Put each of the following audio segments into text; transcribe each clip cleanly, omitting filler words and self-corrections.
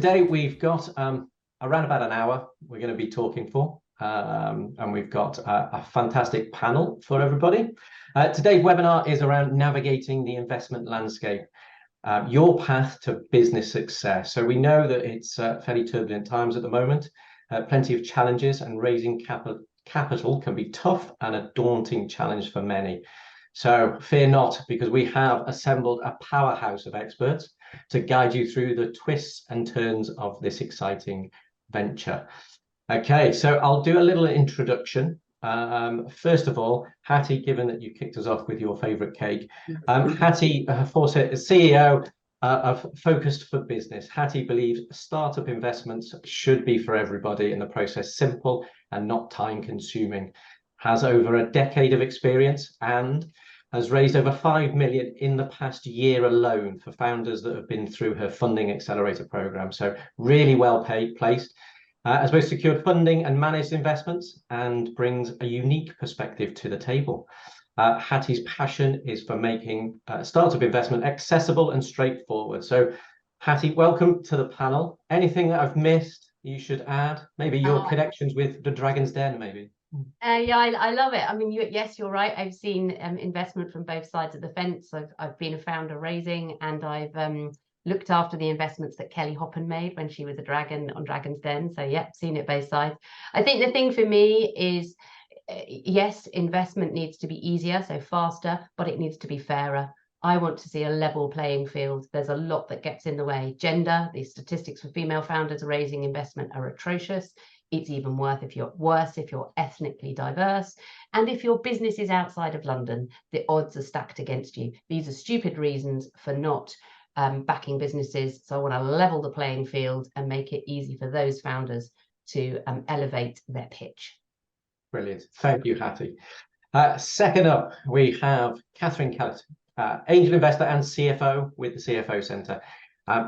today we've got around about an hour we're going to be talking for, and we've got a fantastic panel for everybody. Today's webinar is around navigating the investment landscape, your path to business success. So we know that it's fairly turbulent times at the moment, plenty of challenges, and raising capital can be tough and a daunting challenge for many. So fear not, because we have assembled a powerhouse of experts to guide you through the twists and turns of this exciting venture. Okay, so I'll do a little introduction. First of all, Hattie, given that you kicked us off with your favorite cake, Hattie Fawcett is CEO of Focused for Business. Hattie believes startup investments should be for everybody and the process simple and not time consuming. Has over a decade of experience and has raised over 5 million in the past year alone for founders that have been through her funding accelerator program. So really well placed. Has both secured funding and managed investments and brings a unique perspective to the table. Hattie's passion is for making startup investment accessible and straightforward. So Hattie, welcome to the panel. Anything that I've missed you should add? Maybe your connections with the Dragon's Den, maybe? Yeah, I love it. I mean, yes, you're right. I've seen investment from both sides of the fence. I've been a founder raising, and I've looked after the investments that Kelly Hoppen made when she was a dragon on Dragon's Den. So yeah, seen it both sides. I think the thing for me is, yes, investment needs to be easier, so faster, but it needs to be fairer. I want to see a level playing field. There's a lot that gets in the way. Gender, the statistics for female founders raising investment are atrocious. It's even worse if you're ethnically diverse. And if your business is outside of London, the odds are stacked against you. These are stupid reasons for not backing businesses. So I want to level the playing field and make it easy for those founders to elevate their pitch. Brilliant. Thank you, Hattie. Second up, we have Catherine Kellett, angel investor and CFO with the CFO Centre.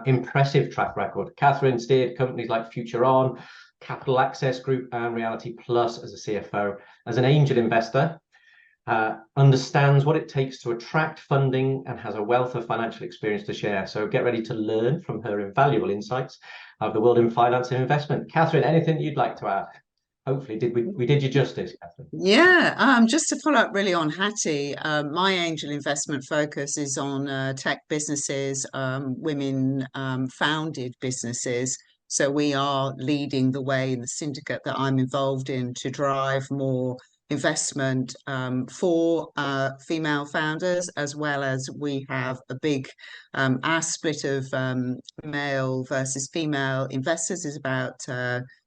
Impressive track record. Catherine steered companies like Future On, Capital Access Group, and Reality Plus as a CFO. As an angel investor, understands what it takes to attract funding and has a wealth of financial experience to share. So get ready to learn from her invaluable insights of the world in finance and investment. Catherine, anything you'd like to add? Hopefully, we did you justice, Catherine? Yeah, just to follow up really on Hattie, my angel investment focus is on tech businesses, women founded businesses. So we are leading the way in the syndicate that I'm involved in to drive more investment for female founders, as well as we have a big, our split of male versus female investors is about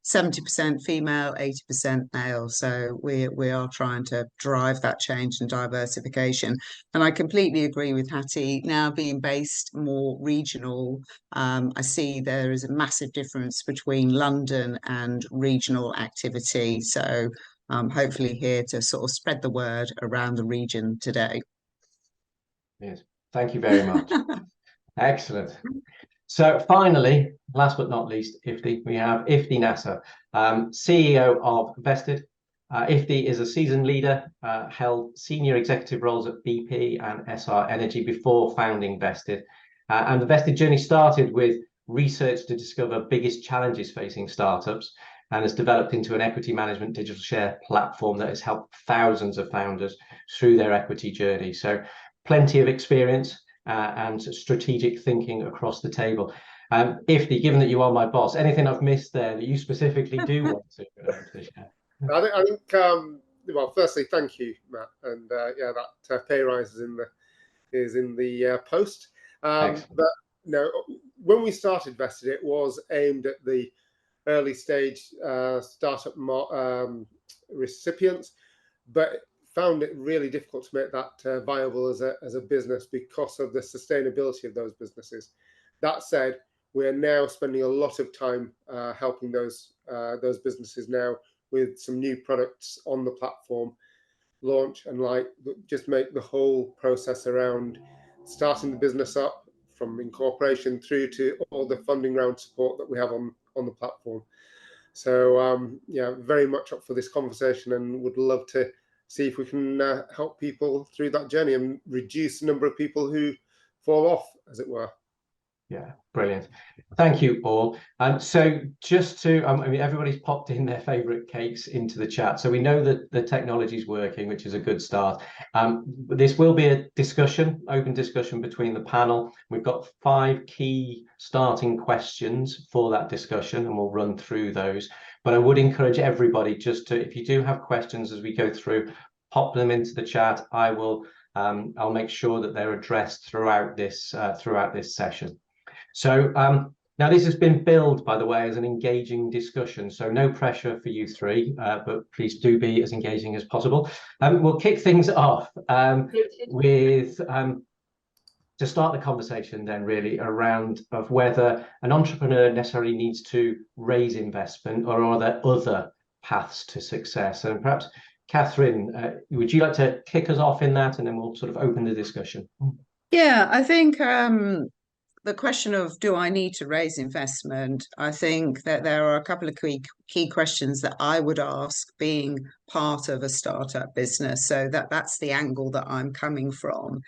70% female, 80% male. So we are trying to drive that change and diversification. And I completely agree with Hattie. Now being based more regional, I see there is a massive difference between London and regional activity. So hopefully here to sort of spread the word around the region today. Yes, thank you very much. Excellent. So finally, last but not least, Ifti, we have Ifti Nasser, CEO of Vested. Ifti is a seasoned leader, held senior executive roles at BP and SR Energy before founding Vested. And the Vested journey started with research to discover biggest challenges facing startups, and has developed into an equity management digital share platform that has helped thousands of founders through their equity journey. So plenty of experience and strategic thinking across the table. Ifti, given that you are my boss, anything I've missed there that you specifically do want to share? I think well, firstly, thank you, Matt. And yeah, that pay rise is in the post. But no, when we started Vested, it was aimed at the early stage startup recipients, but found it really difficult to make that viable as a business because of the sustainability of those businesses. That said, we are now spending a lot of time helping those businesses now with some new products on the platform launch, and just make the whole process around starting the business up from incorporation through to all the funding round support that we have on the platform. So yeah, very much up for this conversation, and would love to see if we can help people through that journey and reduce the number of people who fall off, as it were. Yeah, brilliant. Thank you all. So just to, I mean, everybody's popped in their favorite cakes into the chat. So we know that the technology is working, which is a good start. This will be a discussion, open discussion between the panel. We've got 5 key starting questions for that discussion, and we'll run through those. But I would encourage everybody just to, if you do have questions as we go through, pop them into the chat. I'll make sure that they're addressed throughout this session. So now this has been billed, by the way, as an engaging discussion. So no pressure for you 3, but please do be as engaging as possible. We'll kick things off with to start the conversation then really around of whether an entrepreneur necessarily needs to raise investment, or are there other paths to success? And perhaps Catherine, would you like to kick us off in that, and then we'll sort of open the discussion? Yeah, I think the question of do I need to raise investment, I think that there are a couple of key questions that I would ask being part of a startup business. So that's the angle that I'm coming from.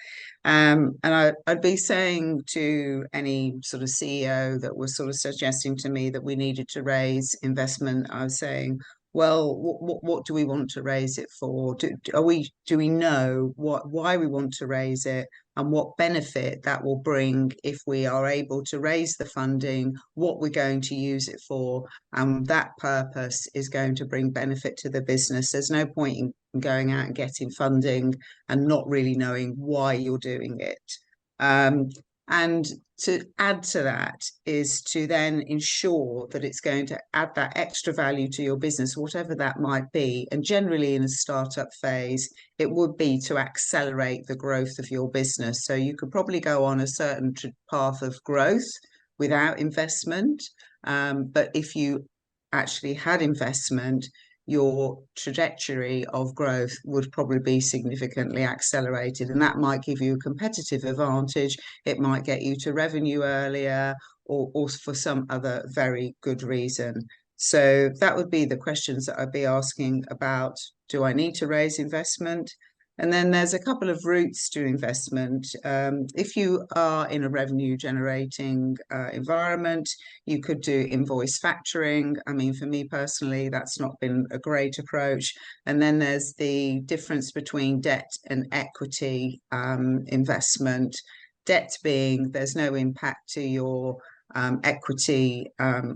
And I'd be saying to any sort of CEO that was sort of suggesting to me that we needed to raise investment, I was saying, well, what do we want to raise it for? Do we know why we want to raise it, and what benefit that will bring if we are able to raise the funding, what we're going to use it for, and that purpose is going to bring benefit to the business. There's no point in going out and getting funding and not really knowing why you're doing it. And to add to that is to then ensure that it's going to add that extra value to your business, whatever that might be. And generally in a startup phase, it would be to accelerate the growth of your business. So you could probably go on a certain path of growth without investment. But if you actually had investment, your trajectory of growth would probably be significantly accelerated, and that might give you a competitive advantage. It might get you to revenue earlier, or for some other very good reason. So that would be the questions that I'd be asking about. Do I need to raise investment? And then there's a couple of routes to investment. If you are in a revenue generating environment, you could do invoice factoring. I mean, for me personally, that's not been a great approach. And then there's the difference between debt and equity investment. Debt being there's no impact to your equity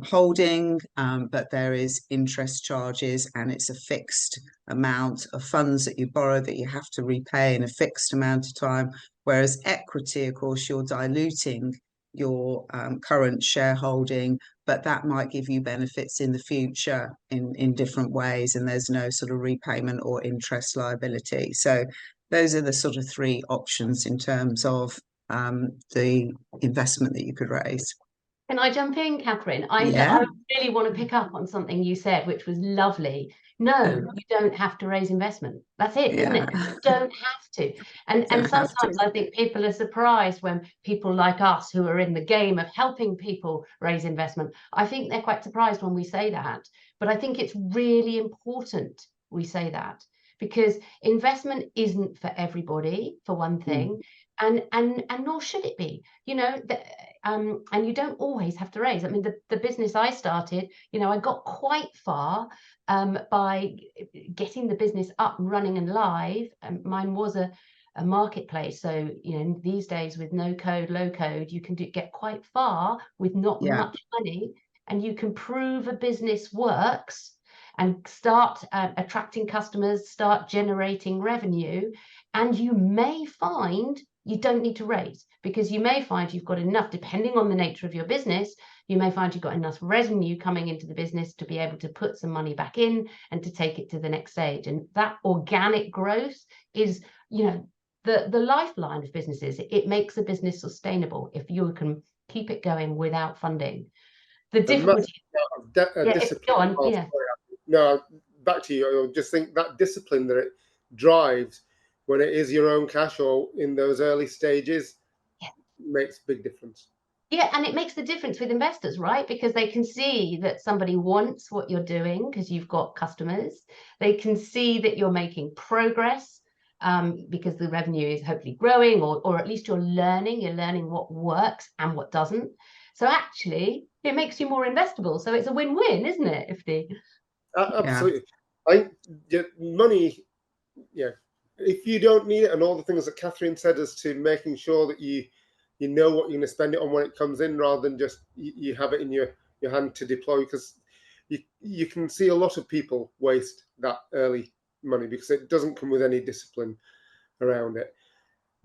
holding, but there is interest charges, and it's a fixed amount of funds that you borrow that you have to repay in a fixed amount of time. Whereas equity, of course, you're diluting your current shareholding, but that might give you benefits in the future in different ways, and there's no sort of repayment or interest liability. So those are the sort of 3 options in terms of the investment that you could raise. Can I jump in, Catherine? I really want to pick up on something you said, which was lovely. No, you don't have to raise investment. That's it, isn't it? You don't have to. And sometimes I think people are surprised when people like us who are in the game of helping people raise investment. I think they're quite surprised when we say that. But I think it's really important we say that, because investment isn't for everybody, for one thing. And nor should it be, you know, and you don't always have to raise. I mean, the business I started, you know, I got quite far by getting the business up and running and live. Mine was a marketplace. So, you know, these days with no code, low code, you can get quite far with not much money, and you can prove a business works and start attracting customers, start generating revenue. And you may find you don't need to raise, because you may find you've got enough, depending on the nature of your business, you may find you've got enough revenue coming into the business to be able to put some money back in and to take it to the next stage. And that organic growth is, you know, the lifeline of businesses. It makes a business sustainable if you can keep it going without funding. The difficulty. Go on. Yeah. No, back to you. I just think that discipline that it drives when it is your own cash or in those early stages makes a big difference. Yeah, and it makes the difference with investors, right? Because they can see that somebody wants what you're doing because you've got customers. They can see that you're making progress. because the revenue is hopefully growing, or at least you're learning what works and what doesn't. So actually, it makes you more investable. So it's a win-win, isn't it, Ifti? Absolutely. Money, if you don't need it, and all the things that Catherine said as to making sure that you know what you're going to spend it on when it comes in, rather than just you have it in your hand to deploy, because you can see a lot of people waste that early money because it doesn't come with any discipline around it.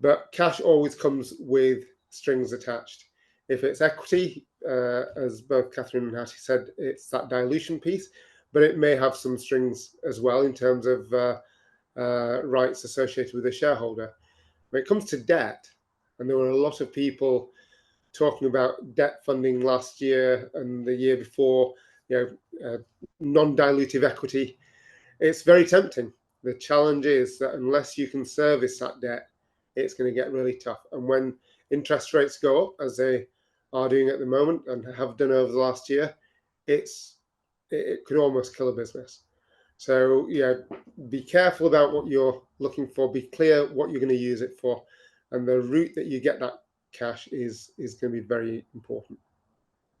But cash always comes with strings attached. If it's equity, as both Catherine and Hattie said, it's that dilution piece, but it may have some strings as well in terms of rights associated with a shareholder. When it comes to debt, and there were a lot of people talking about debt funding last year and the year before, non-dilutive equity, it's very tempting. The challenge is that unless you can service that debt, it's going to get really tough. And when interest rates go up, as they are doing at the moment and have done over the last year, it could almost kill a business. So be careful about what you're looking for. Be clear what you're going to use it for, and the route that you get that cash is going to be very important.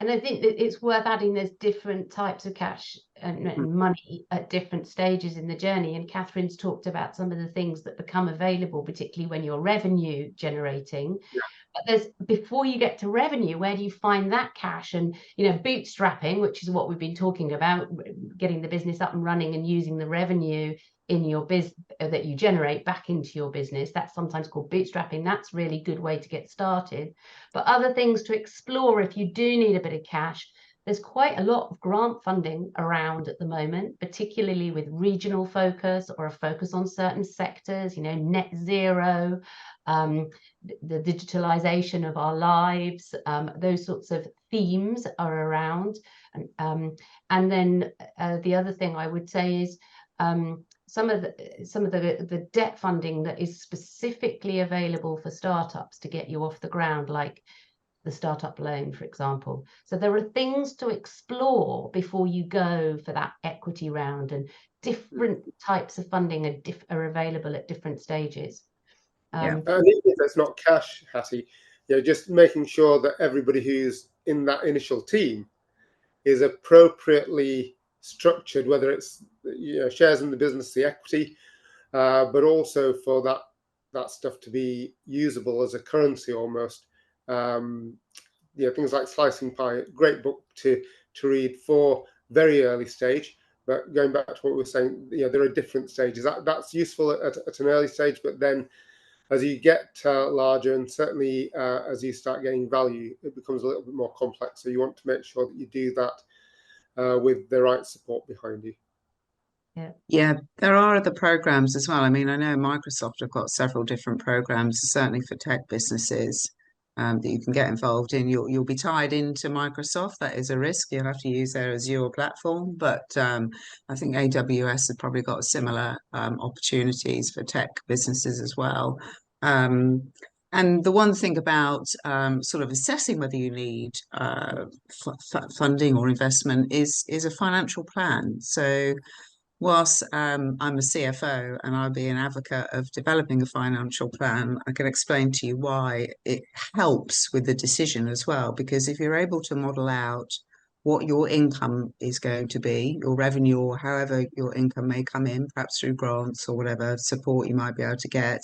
And I think that it's worth adding there's different types of cash and money at different stages in the journey. And Catherine's talked about some of the things that become available, particularly when you're revenue generating. Yeah. But there's, before you get to revenue, where do you find that cash? And, bootstrapping, which is what we've been talking about, getting the business up and running and using the revenue in your business that you generate back into your business. That's sometimes called bootstrapping. That's a really good way to get started. But other things to explore if you do need a bit of cash, there's quite a lot of grant funding around at the moment, particularly with regional focus or a focus on certain sectors, net zero, the digitalization of our lives, those sorts of themes are around. And then the other thing I would say is some of the debt funding that is specifically available for startups to get you off the ground, like the startup loan, for example. So there are things to explore before you go for that equity round, and different types of funding are available at different stages. And even if it's not cash, Hattie, just making sure that everybody who's in that initial team is appropriately structured, whether it's shares in the business, the equity, but also for that stuff to be usable as a currency almost. Things like Slicing Pie, great book to read for very early stage. But going back to what we were saying, there are different stages. That's useful at an early stage, but then as you get larger, and certainly as you start getting value, it becomes a little bit more complex. So you want to make sure that you do that with the right support behind you. Yeah, there are other programs as well. I mean, I know Microsoft have got several different programs, certainly for tech businesses, that you can get involved in. You'll be tied into Microsoft. That is a risk. You'll have to use their Azure platform, but I think AWS have probably got similar opportunities for tech businesses as well. And the one thing about sort of assessing whether you need funding or investment is a financial plan. So whilst I'm a CFO and I'll be an advocate of developing a financial plan, I can explain to you why it helps with the decision as well. Because if you're able to model out what your income is going to be, your revenue, or however your income may come in, perhaps through grants or whatever support you might be able to get,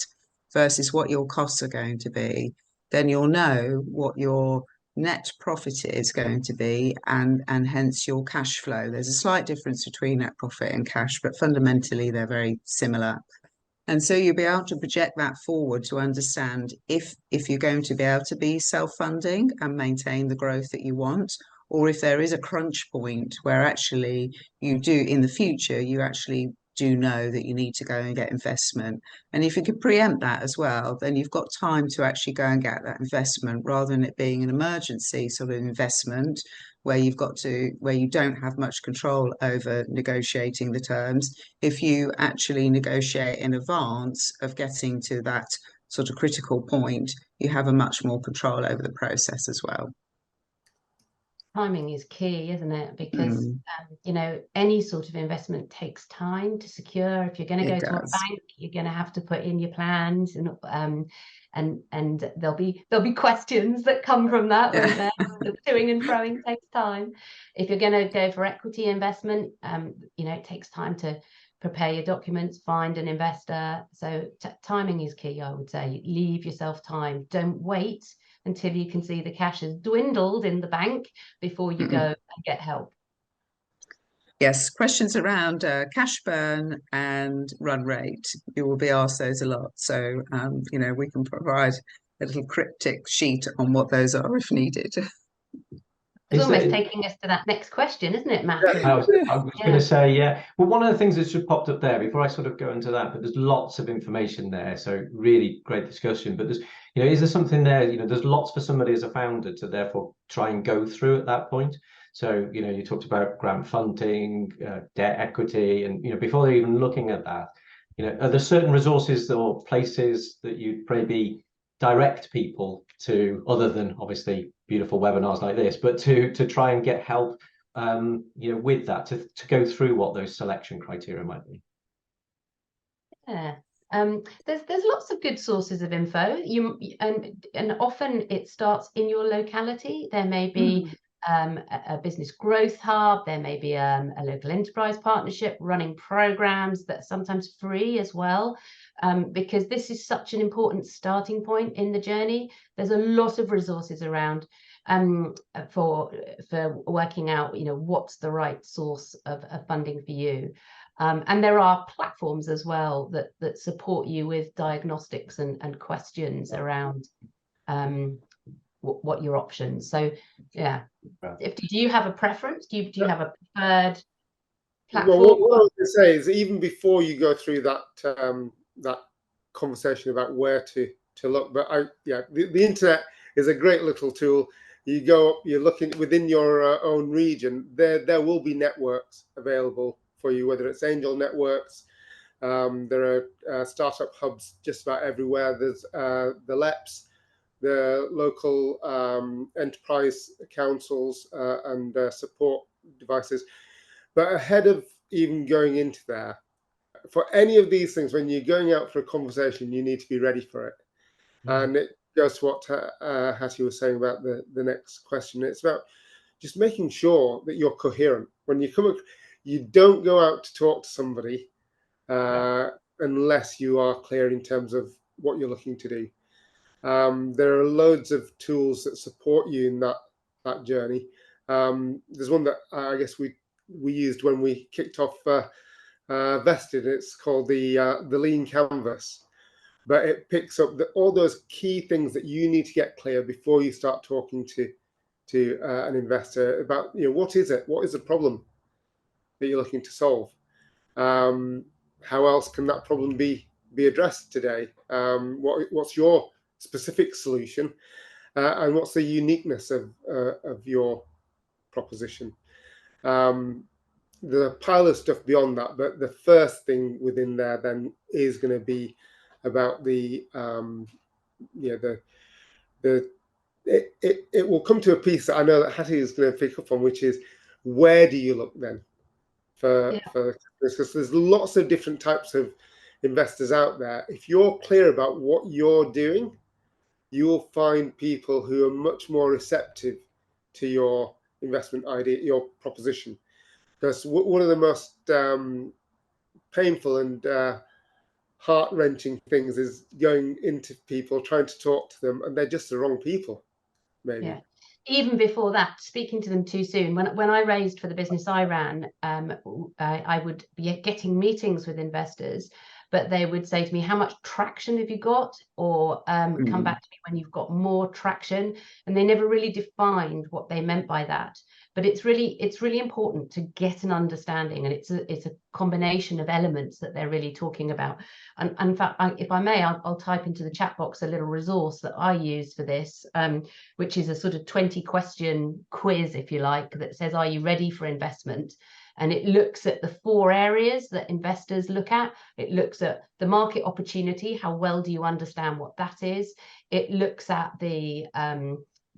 versus what your costs are going to be, then you'll know what your net profit is going to be, and hence your cash flow. There's a slight difference between net profit and cash, but fundamentally they're very similar. And so you'll be able to project that forward to understand if you're going to be able to be self-funding and maintain the growth that you want, or if there is a crunch point where actually you do in the future, you actually do know that you need to go and get investment. And if you could preempt that as well, then you've got time to actually go and get that investment, rather than it being an emergency sort of investment where you don't have much control over negotiating the terms. If you actually negotiate in advance of getting to that sort of critical point, you have a much more control over the process as well. Timing is key, isn't it? Because you know, any sort of investment takes time to secure. If you're going to go to a bank, you're going to have to put in your plans, and there'll be questions that come from that. Won't there? The toing and froing takes time. If you're going to go for equity investment, you know, it takes time to prepare your documents, find an investor. So timing is key, I would say. Leave yourself time. Don't wait until you can see the cash has dwindled in the bank before you go and get help. Yes, questions around cash burn and run rate. You will be asked those a lot. So, you know, we can provide a little cryptic sheet on what those are if needed. It's almost taking us to that next question, isn't it, Matt? I was going to say, yeah. Well, one of the things that's just popped up there before I sort of go into that, but there's lots of information there. So really great discussion. But there's, you know, is there something there, you know, there's lots for somebody as a founder to therefore try and go through at that point. So, you know, you talked about grant funding, debt equity, and, you know, before they're even looking at that, you know, are there certain resources or places that you'd maybe direct people to, other than obviously beautiful webinars like this, but to try and get help, you know, with that, to go through what those selection criteria might be? Yeah. There's lots of good sources of info. And often it starts in your locality. There may be a business growth hub. There may be a local enterprise partnership running programs that are sometimes free as well, because this is such an important starting point in the journey. There's a lot of resources around for working out, you know, what's the right source of funding for you. And there are platforms as well that support you with diagnostics and questions around what your options. So yeah, do you have a preference? Do you have a preferred platform? Well, what I was going to say is, even before you go through that that conversation about where to look, but the internet is a great little tool. You go up, you're looking within your own region. There will be networks available for you, whether it's angel networks. There are startup hubs just about everywhere. There's the LEPs, the local enterprise councils and support devices. But ahead of even going into there, for any of these things, when you're going out for a conversation, you need to be ready for it. And it goes to what Hattie was saying about the next question. It's about just making sure that you're coherent. When you come, you don't go out to talk to somebody unless you are clear in terms of what you're looking to do. There are loads of tools that support you in that journey. There's one that I guess we used when we kicked off Vested. It's called the Lean Canvas, but it picks up all those key things that you need to get clear before you start talking to an investor about, you know, what is the problem that you're looking to solve. How else can that problem be addressed today? What's your specific solution, and what's the uniqueness of your proposition? The pile of stuff beyond that, but the first thing within there then is going to be about it will come to a piece that I know that Hattie is going to pick up on, which is, where do you look then for because there's lots of different types of investors out there. If you're clear about what you're doing, you will find people who are much more receptive to your investment idea, your proposition. Because one of the most painful and heart-wrenching things is going into people, trying to talk to them, and they're just the wrong people, maybe. Yeah. Even before that, speaking to them too soon. When I raised for the business I ran, I would be getting meetings with investors, but they would say to me, how much traction have you got? Or come back to me when you've got more traction. And they never really defined what they meant by that. But it's really important to get an understanding, and it's a combination of elements that they're really talking about. And in fact, if I may, I'll type into the chat box a little resource that I use for this, which is a sort of 20-question quiz, if you like, that says, are you ready for investment? And it looks at the 4 areas that investors look at. It looks at the market opportunity. How well do you understand what that is? It looks at the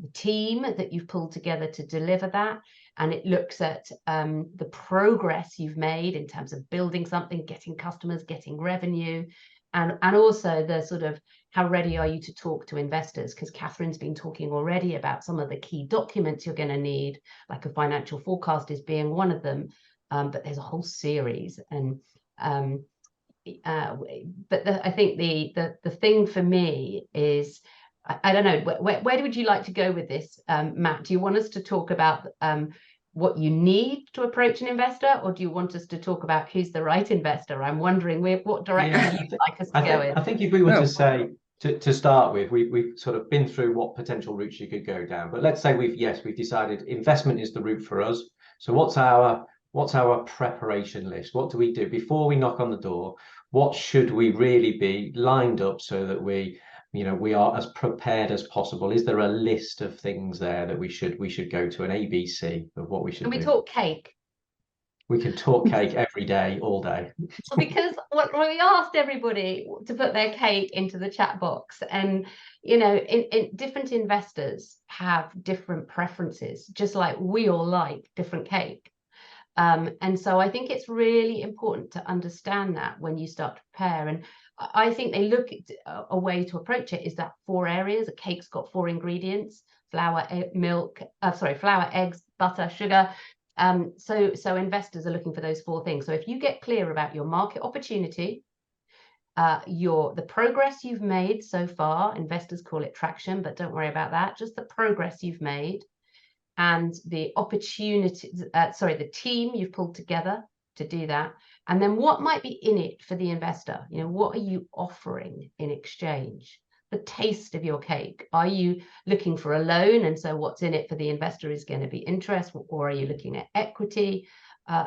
the team that you've pulled together to deliver that, and it looks at the progress you've made in terms of building something, getting customers, getting revenue, and also the sort of how ready are you to talk to investors, because Catherine's been talking already about some of the key documents you're going to need, like a financial forecast is being one of them, but there's a whole series. And I think the thing for me is, I don't know, where would you like to go with this, Matt? Do you want us to talk about what you need to approach an investor, or do you want us to talk about who's the right investor? I'm wondering what direction you'd like us to go in. I think if we were to say, to start with, we've sort of been through what potential routes you could go down. But let's say we've decided investment is the route for us. So what's our preparation list? What do we do before we knock on the door? What should we really be lined up so that we are as prepared as possible? Is there a list of things there that we should go to, an ABC of what we should do? Can we talk cake? We can talk cake every day, all day. Well, because we asked everybody to put their cake into the chat box, and in different investors have different preferences, just like we all like different cake. And so I think it's really important to understand that when you start to prepare. And I think they look at a way to approach it is that 4 areas. A cake's got 4 ingredients: flour, flour, eggs, butter, sugar. So investors are looking for those 4 things. So if you get clear about your market opportunity, the progress you've made so far, investors call it traction, but don't worry about that, just the progress you've made, and the opportunity, the team you've pulled together to do that, and then what might be in it for the investor. What are you offering in exchange? The taste of your cake. Are you looking for a loan, and so what's in it for the investor is going to be interest, or are you looking at equity,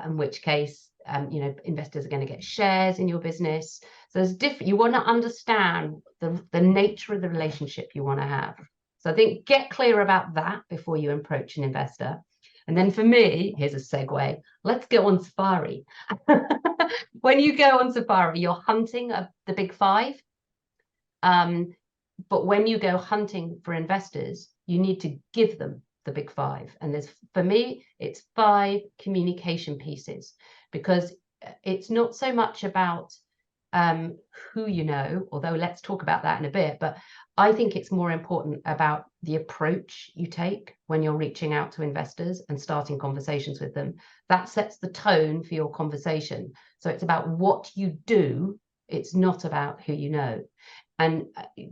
in which case investors are going to get shares in your business? So there's different. You want to understand the nature of the relationship you want to have. So I think get clear about that before you approach an investor. And then for me, here's a segue. Let's go on safari. When you go on safari, you're hunting the big 5. But when you go hunting for investors, you need to give them the big 5. And for me, it's 5 communication pieces, because it's not so much about who you know, although let's talk about that in a bit. But I think it's more important about the approach you take when you're reaching out to investors and starting conversations with them. That sets the tone for your conversation. So it's about what you do. It's not about who you know. And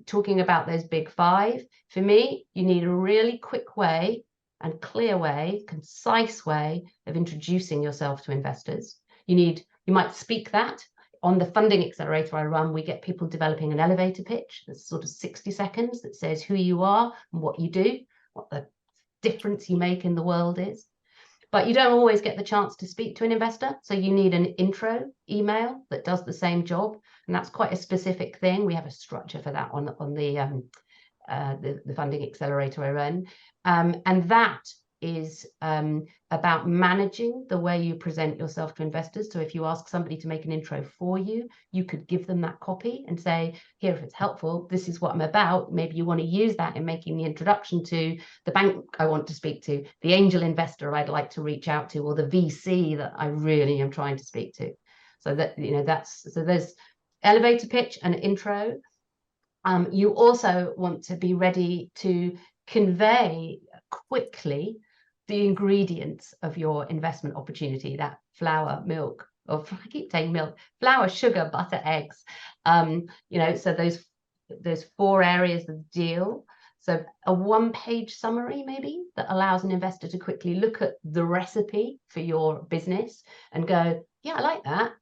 talking about those big 5, for me, you need a really quick way and clear way, concise way of introducing yourself to investors. You might speak that. On the funding accelerator I run, we get people developing an elevator pitch that's sort of 60 seconds that says who you are and what you do, what the difference you make in the world is. But you don't always get the chance to speak to an investor. So you need an intro email that does the same job. And that's quite a specific thing. We have a structure for that on the funding accelerator I run. And that is about managing the way you present yourself to investors. So if you ask somebody to make an intro for you, you could give them that copy and say, here, if it's helpful, this is what I'm about. Maybe you want to use that in making the introduction to the bank I want to speak to, the angel investor I'd like to reach out to, or the VC that I really am trying to speak to. So that, there's elevator pitch and intro. You also want to be ready to convey quickly the ingredients of your investment opportunity, that flour, milk, or I keep saying milk, flour, sugar, butter, eggs. So those 4 areas of the deal. So a 1-page summary maybe that allows an investor to quickly look at the recipe for your business and go, yeah, I like that.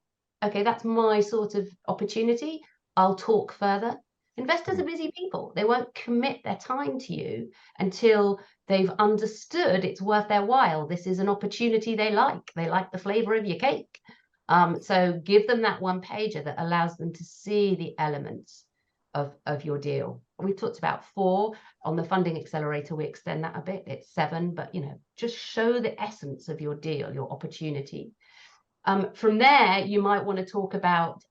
Okay, that's my sort of opportunity. I'll talk further. Investors are busy people. They won't commit their time to you until they've understood it's worth their while. This is an opportunity they like. They like the flavor of your cake. So give them that 1-pager that allows them to see the elements of your deal. We talked about 4 on the funding accelerator. We extend that a bit. It's 7, but just show the essence of your deal, your opportunity. From there, you might want to talk about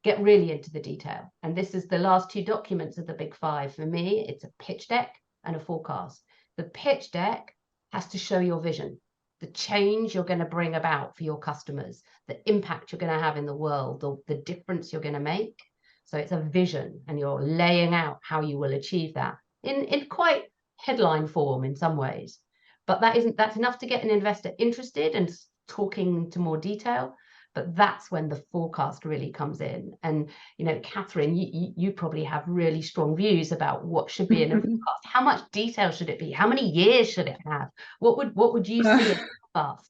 get really into the detail. And this is the last 2 documents of the big 5. For me, it's a pitch deck and a forecast. The pitch deck has to show your vision, the change you're going to bring about for your customers, the impact you're going to have in the world, or the difference you're going to make. So it's a vision, and you're laying out how you will achieve that in quite headline form in some ways. But that's enough to get an investor interested and talking to more detail. But that's when the forecast really comes in. And, you know, Catherine, you probably have really strong views about what should be in a forecast. How much detail should it be? How many years should it have? What would you see in a forecast?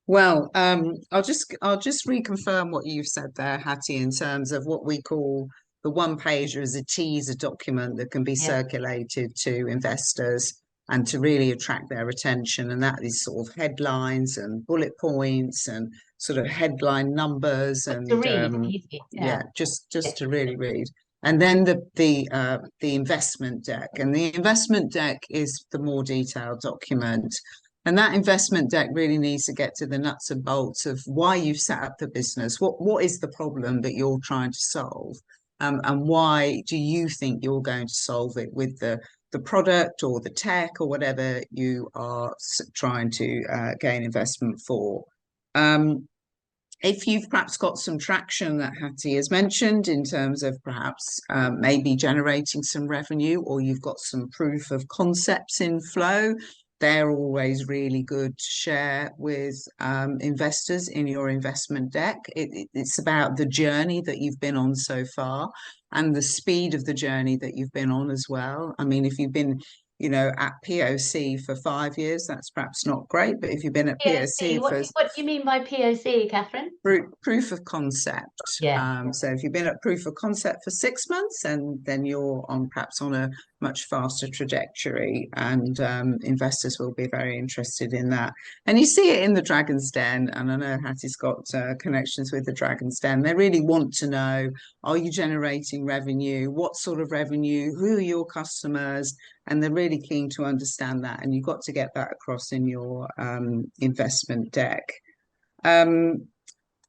Well, I'll just reconfirm what you've said there, Hattie, in terms of what we call the one pager as a teaser document that can be circulated to investors and to really attract their attention. And that is sort of headlines and bullet points and sort of headline numbers and to read, just to really read. And then the investment deck, and the investment deck is the more detailed document. And that investment deck really needs to get to the nuts and bolts of why you've set up the business. What is the problem that you're trying to solve? And why do you think you're going to solve it with the product or the tech or whatever you are trying to gain investment for? If you've perhaps got some traction that Hattie has mentioned in terms of perhaps maybe generating some revenue, or you've got some proof of concepts in flow, they're always really good to share with investors in your investment deck. It's about the journey that you've been on so far and the speed of the journey that you've been on as well. I mean, if you've been, you know, at POC for 5 years, that's perhaps not great. But if you've been at POC what do you mean by POC, Catherine? Proof of concept. So if you've been at proof of concept for 6 months, and then you're perhaps on a much faster trajectory, and investors will be very interested in that. And you see it in the Dragon's Den, and I know Hattie's got connections with the Dragon's Den. They really want to know, are you generating revenue? What sort of revenue? Who are your customers? And they're really keen to understand that, and you've got to get that across in your investment deck. And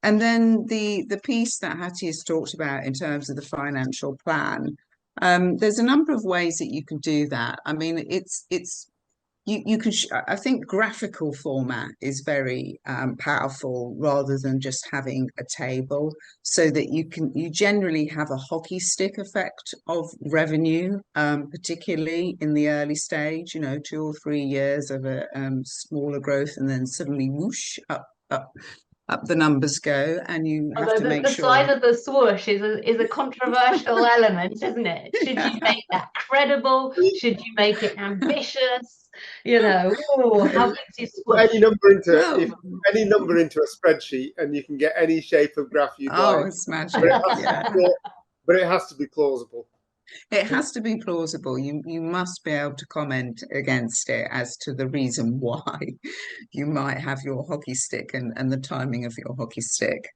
then the piece that Hattie has talked about in terms of the financial plan, there's a number of ways that you can do that. I mean, you can I think graphical format is very powerful, rather than just having a table, so that you generally have a hockey stick effect of revenue, particularly in the early stage, you know, 2 or 3 years of a smaller growth, and then suddenly whoosh up the numbers go, and you have to make sure. The size of the swoosh is a controversial element, isn't it? Should you make that credible? Should you make it ambitious? You know, how big's your swoosh? Any number into a spreadsheet, and you can get any shape of graph you like. It's magic. But it has to be plausible. It has to be plausible. You must be able to comment against it as to the reason why you might have your hockey stick and the timing of your hockey stick.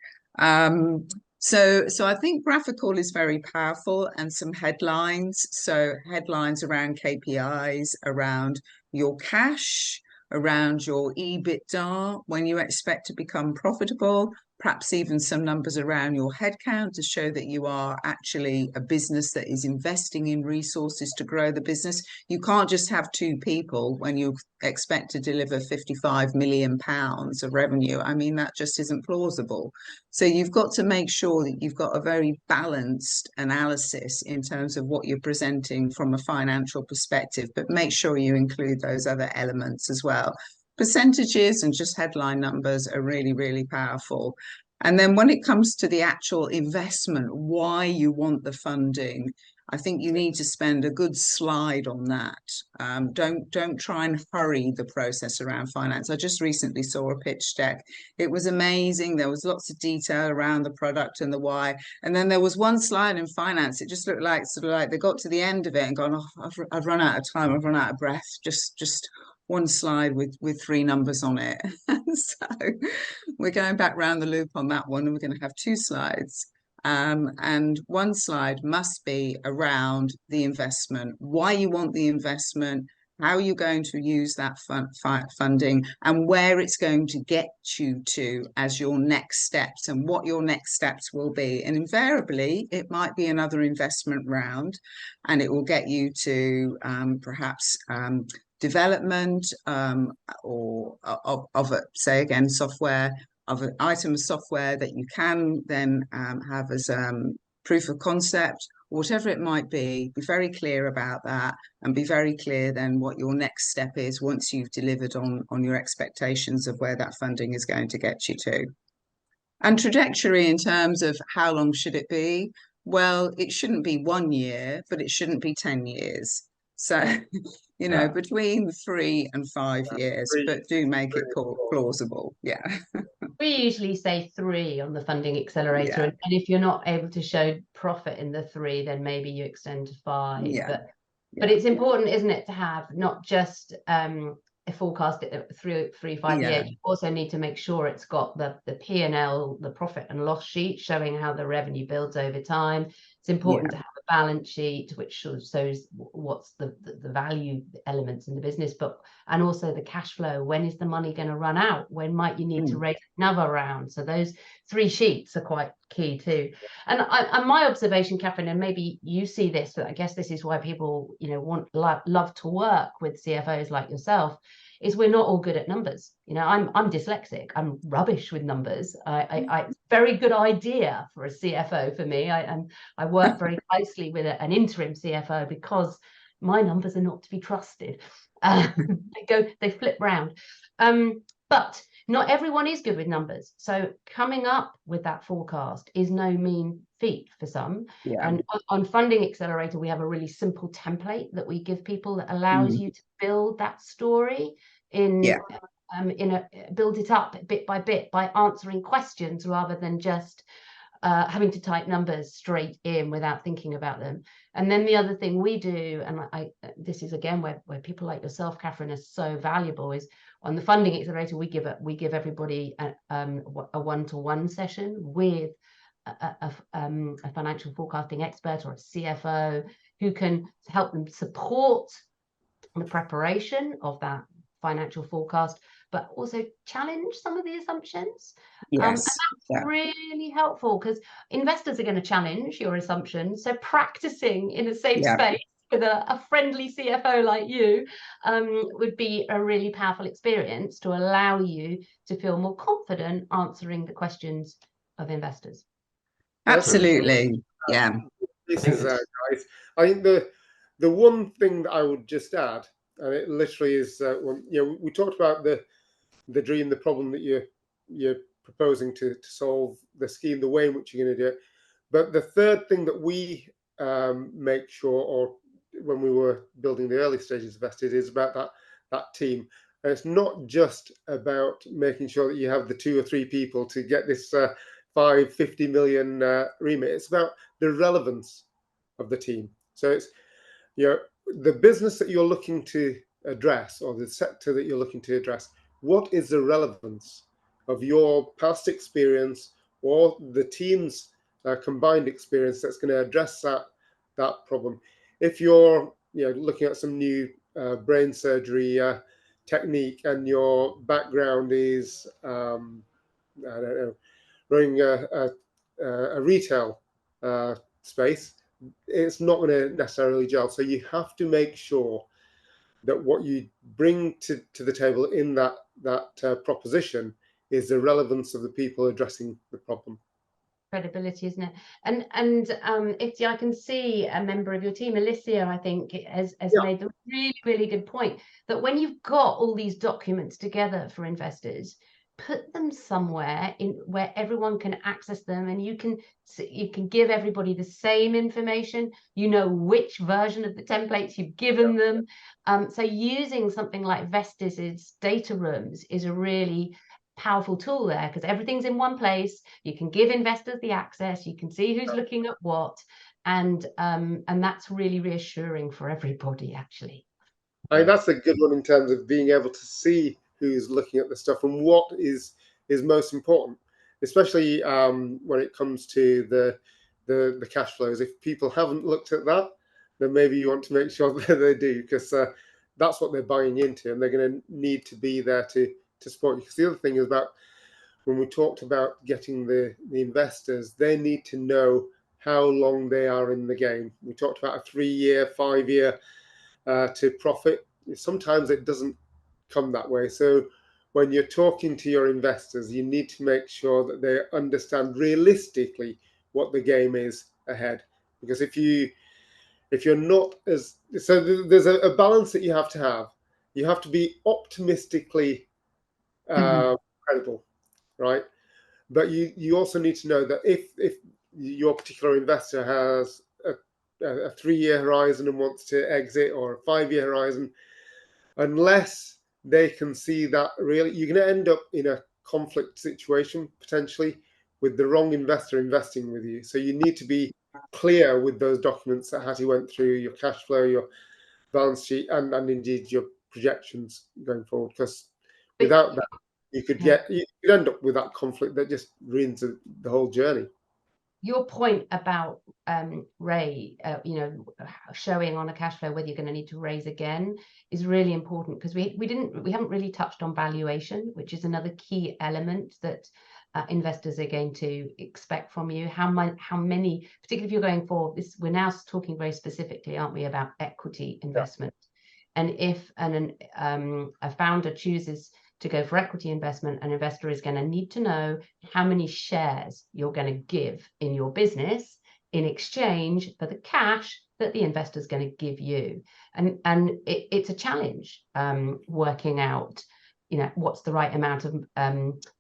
So I think graphical is very powerful, and some headlines. So headlines around KPIs, around your cash, around your EBITDA, when you expect to become profitable, perhaps even some numbers around your headcount to show that you are actually a business that is investing in resources to grow the business. You can't just have 2 people when you expect to deliver £55 million of revenue. I mean, that just isn't plausible. So you've got to make sure that you've got a very balanced analysis in terms of what you're presenting from a financial perspective, but make sure you include those other elements as well. Percentages and just headline numbers are really, really powerful. And then when it comes to the actual investment, why you want the funding, I think you need to spend a good slide on that. Don't try and hurry the process around finance. I just recently saw a pitch deck. It was amazing. There was lots of detail around the product and the why. And then there was one slide in finance. It just looked like they got to the end of it and gone, oh, I've run out of time. I've run out of breath. Just one slide with 3 numbers on it. So we're going back round the loop on that one, and we're going to have 2 slides. And one slide must be around the investment, why you want the investment, how you're going to use that funding, and where it's going to get you to as your next steps, and what your next steps will be. And invariably, it might be another investment round, and it will get you to perhaps development or of a, say again, software, of an item of software that you can then have as proof of concept, whatever it might be very clear about that, and be very clear then what your next step is once you've delivered on your expectations of where that funding is going to get you to. And trajectory in terms of how long should it be? Well, it shouldn't be 1 year, but it shouldn't be 10 years. So, you know, between 3 and 5 years, but do make it plausible. Yeah. We usually say 3 on the funding accelerator, Yeah. and if you're not able to show profit in the 3, then maybe you extend to 5. Yeah. But it's important, isn't it, to have not just a forecast at 3, 5 years. You also need to make sure it's got the P&L, the profit and loss sheet, showing how the revenue builds over time. It's important to have a balance sheet which sort of shows what's the value elements in the business, and also the cash flow. When is the money going to run out? When might you need to raise another round? So those 3 sheets are quite key too. And my observation, Catherine, and maybe you see this, but I guess this is why people, you know, love to work with CFOs like yourself, is we're not all good at numbers. You know, I'm dyslexic. I'm rubbish with numbers. Very good idea for a CFO for me. I work very closely with an interim CFO because my numbers are not to be trusted. They flip round. But not everyone is good with numbers. So coming up with that forecast is no mean feat for some. And on Funding Accelerator, we have a really simple template that we give people that allows you to build that story build it up bit by bit by answering questions rather than just having to type numbers straight in without thinking about them. And then the other thing we do, and this is again where people like yourself, Catherine, are so valuable, is on the Funding Accelerator, we give everybody a one-to-one session with a financial forecasting expert or a CFO who can help them support the preparation of that financial forecast, but also challenge some of the assumptions. And that's really helpful, because investors are going to challenge your assumptions. So practicing in a safe space with a friendly CFO like you would be a really powerful experience to allow you to feel more confident answering the questions of investors. Absolutely. Yeah. This is guys. I think the one thing that I would just add, and it literally is, you know, we talked about the dream, the problem that you're proposing to solve, the scheme, the way in which you're going to do it. But the third thing that we make sure, or when we were building the early stages of Vested, is about that team. And it's not just about making sure that you have the 2 or 3 people to get this 50 million remit. It's about the relevance of the team. So it's, you know, the business that you're looking to address, or the sector that you're looking to address. What is the relevance of your past experience or the team's combined experience that's going to address that problem? If you're, you know, looking at some new brain surgery technique, and your background is I don't know, running a retail space, it's not going to necessarily gel. So you have to make sure that what you bring to the table in that proposition is the relevance of the people addressing the problem. Credibility, isn't it? And Ifti, I can see a member of your team, Alicia, I think, has made the really good point that when you've got all these documents together for investors, put them somewhere in where everyone can access them, and you can give everybody the same information. You know which version of the templates you've given them. So using something like Vestis's data rooms is a really powerful tool there, because everything's in one place. You can give investors the access, you can see who's looking at what, and that's really reassuring for everybody, actually. I mean, that's a good one in terms of being able to see who's looking at the stuff and what is most important, especially when it comes to the cash flows. If people haven't looked at that, then maybe you want to make sure that they do, because that's what they're buying into, and they're going to need to be there to support you. Because the other thing is about when we talked about getting the investors, they need to know how long they are in the game. We talked about a 3-year, 5-year to profit. Sometimes it doesn't come that way. So when you're talking to your investors, you need to make sure that they understand realistically what the game is ahead. Because if you're not as, so there's a balance that you have to have. You have to be optimistically credible, right? But you also need to know that if your particular investor has a 3-year horizon and wants to exit, or a 5-year horizon, unless they can see that, really, you're going to end up in a conflict situation potentially with the wrong investor investing with you. So you need to be clear with those documents that Hattie went through, your cash flow, your balance sheet, and indeed your projections going forward. Because without that, you could end up with that conflict that just ruins the whole journey. Your point about Ray, showing on a cash flow whether you're going to need to raise again is really important, because we haven't really touched on valuation, which is another key element that investors are going to expect from you. How many, particularly if you're going for this, we're now talking very specifically, aren't we, about equity investment. Yeah. And if a founder chooses to go for equity investment, an investor is going to need to know how many shares you're going to give in your business in exchange for the cash that the investor is going to give you. And it's a challenge working out, what's the right amount of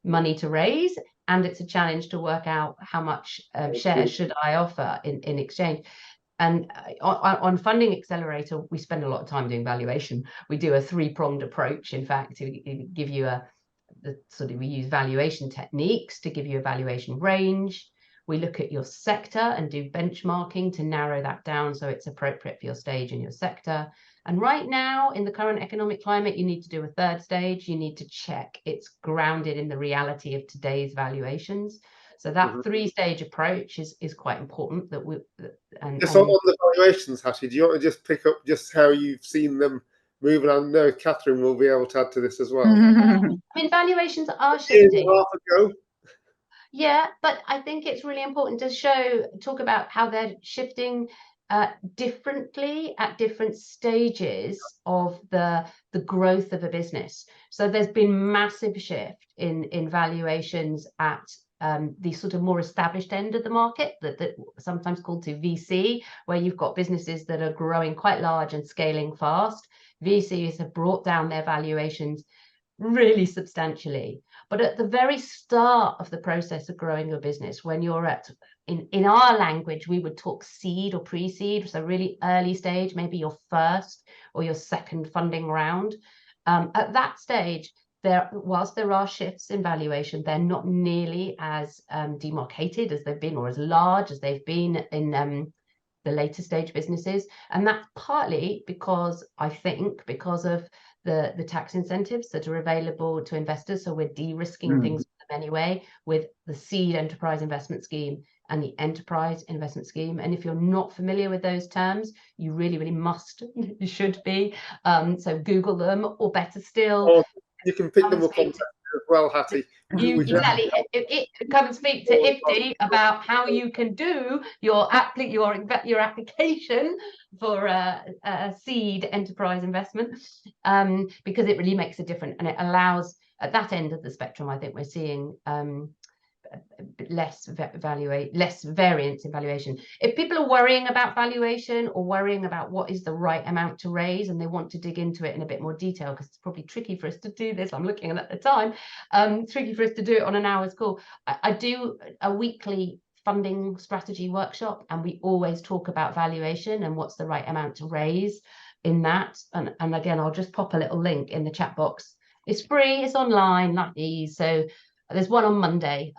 money to raise, and it's a challenge to work out how much shares should I offer in exchange. And on Funding Accelerator, we spend a lot of time doing valuation. We do a 3-pronged approach, in fact, to give you we use valuation techniques to give you a valuation range. We look at your sector and do benchmarking to narrow that down so it's appropriate for your stage and your sector. And right now, in the current economic climate, you need to do a 3rd stage. You need to check it's grounded in the reality of today's valuations. So that 3-stage approach is quite important. That on the valuations, Hattie, do you want to just pick up just how you've seen them move? And I know Catherine will be able to add to this as well. I mean, valuations are shifting. Half ago. Yeah, but I think it's really important to talk about how they're shifting differently at different stages of the growth of a business. So there's been massive shift in valuations at the sort of more established end of the market, that sometimes called to VC, where you've got businesses that are growing quite large and scaling fast. VCs have brought down their valuations really substantially. But at the very start of the process of growing your business, when you're in our language, we would talk seed or pre-seed, so really early stage, maybe your 1st or your 2nd funding round. At that stage, whilst there are shifts in valuation, they're not nearly as demarcated as they've been, or as large as they've been in the later stage businesses. And that's partly because of the tax incentives that are available to investors. So we're de-risking things for them anyway, with the Seed Enterprise Investment Scheme and the Enterprise Investment Scheme. And if you're not familiar with those terms, you really, really you should be. So Google them, or better still, you can pick them up on as well, Hattie. Exactly. Come and speak to IFTI about how you can do your application for a seed enterprise investment, because it really makes a difference, and it allows, at that end of the spectrum, I think we're seeing less variance in valuation. If people are worrying about valuation, or worrying about what is the right amount to raise, and they want to dig into it in a bit more detail, because it's probably tricky for us to do this, I'm looking at the time, tricky for us to do it on an hour's call. I do a weekly funding strategy workshop, and we always talk about valuation and what's the right amount to raise in that. And again, I'll just pop a little link in the chat box. It's free, it's online, like these. So there's one on Monday.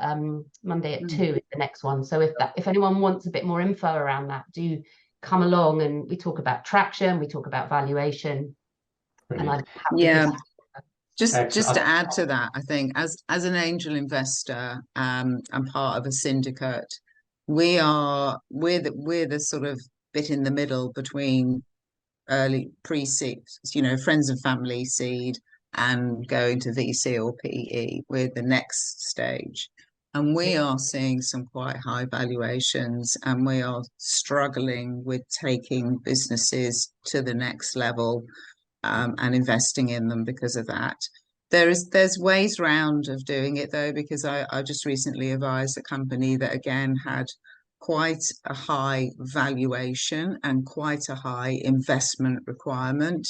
Monday at 2 is the next one. So if anyone wants a bit more info around that, do come along, and we talk about traction, we talk about valuation. Brilliant. And just to add to that, I think as an angel investor and part of a syndicate, we're the sort of bit in the middle between early pre-seed, friends and family seed, and going to VC or PE. We're the next stage. And we are seeing some quite high valuations, and we are struggling with taking businesses to the next level and investing in them because of that. There's ways round of doing it though, because I just recently advised a company that again had quite a high valuation and quite a high investment requirement.